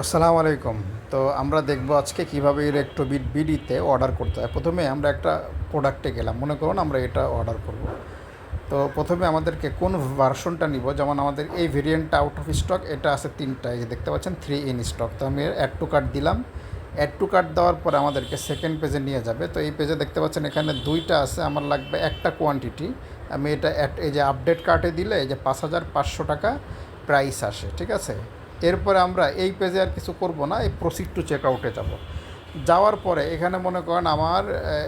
আসসালামু আলাইকুম। তো আমরা দেখব আজকে কীভাবে ইলেকট্রোবিট বিডিতে অর্ডার করতে হয়। প্রথমে আমরা একটা প্রোডাক্টে গেলাম, মনে করুন আমরা এটা অর্ডার করব। তো প্রথমে আমাদেরকে কোন ভার্সনটা নিব, যেমন আমাদের এই ভেরিয়েন্টটা আউট অফ স্টক, এটা আছে 3টা, এই যে দেখতে পাচ্ছেন 3 ইন স্টক। তো আমি অ্যাড টু কার্ট দিলাম। অ্যাড টু কার্ট দেওয়ার পরে আমাদেরকে সেকেন্ড পেজে নিয়ে যাবে। তো এই পেজে দেখতে পাচ্ছেন এখানে 2টা আছে, আমার লাগবে একটা কোয়ান্টিটি। আমি এটা এই যে আপডেট কার্টে দিলে এই যে 5,500 টাকা প্রাইস আসে, ঠিক আছে। এরপরে আমরা এই পেজে আর কিছু করব না, এই প্রসিড টু চেক আউটে যাব। যাওয়ার পরে এখানে মনে করেন আমার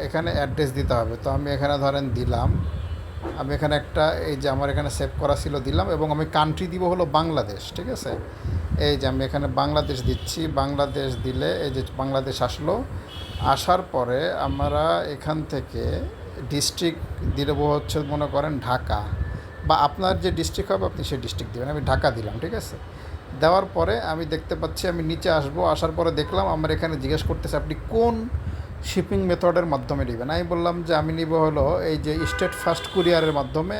এখানে অ্যাড্রেস দিতে হবে। তো আমি এখানে ধরেন দিলাম, আমি এখানে একটা এই যে আমার এখানে সেভ করা ছিল দিলাম, এবং আমি কান্ট্রি দিব হলো বাংলাদেশ, ঠিক আছে। এই যে আমি এখানে বাংলাদেশ দিচ্ছি, বাংলাদেশ দিলে এই যে বাংলাদেশ আসলো। আসার পরে আমরা এখান থেকে ডিস্ট্রিক্ট দেবো হচ্ছে মনে করেন ঢাকা, বা আপনার যে ডিস্ট্রিক্ট হবে আপনি সেই ডিস্ট্রিক্ট দেবেন। আমি ঢাকা দিলাম, ঠিক আছে। দেওয়ার পরে আমি দেখতে পাচ্ছি আমি নিচে আসবো, আসার পরে দেখলাম আমার এখানে জিজ্ঞেস করতেছে আপনি কোন শিপিং মেথডের মাধ্যমে নেবেন। আমি বললাম যে আমি নিব হলো এই যে স্টেট ফার্স্ট কুরিয়ারের মাধ্যমে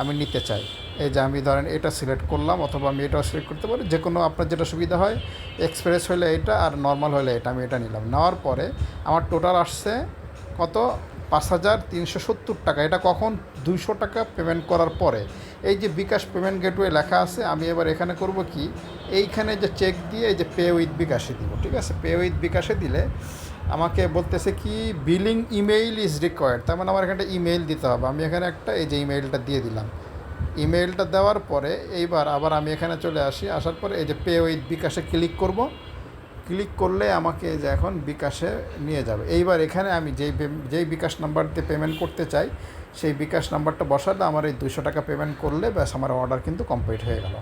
আমি নিতে চাই। এই যে আমি ধরেন এটা সিলেক্ট করলাম, অথবা আমি এটাও সিলেক্ট করতে পারি, যে কোনো আপনার যেটা সুবিধা হয়। এক্সপ্রেস হলে এটা, আর নর্মাল হলে এটা। আমি এটা নিলাম। নেওয়ার পরে আমার টোটাল আসছে কত, 5,370 টাকা। এটা কখন, 200 টাকা পেমেন্ট করার পরে। এই যে বিকাশ পেমেন্ট গেটওয়ে লেখা আছে, আমি এবার এখানে করব কি, এইখানে যে চেক দিয়ে এই যে পে উইথ বিকাশে দিব, ঠিক আছে। পে উইথ বিকাশে দিলে আমাকে বলতেছে কি বিলিং ইমেইল ইজ রিকোয়ার্ড, তার মানে আমার এখানে ইমেইল দিতে হবে। আমি এখানে একটা এই যে ইমেইলটা দিয়ে দিলাম। ইমেইলটা দেওয়ার পরে এইবার আবার আমি এখানে চলে আসি, আসার পরে এই যে পে উইথ বিকাশে ক্লিক করব। ক্লিক করলে আমাকে যে এখন বিকাশে নিয়ে যাবে। এইবার এখানে আমি যেই বিকাশ নাম্বার দিয়ে পেমেন্ট করতে চাই সেই বিকাশ নাম্বারটা বসালে আমার এই 200 টাকা পেমেন্ট করলে ব্যাস আমার অর্ডার কিন্তু কমপ্লিট হয়ে গেল।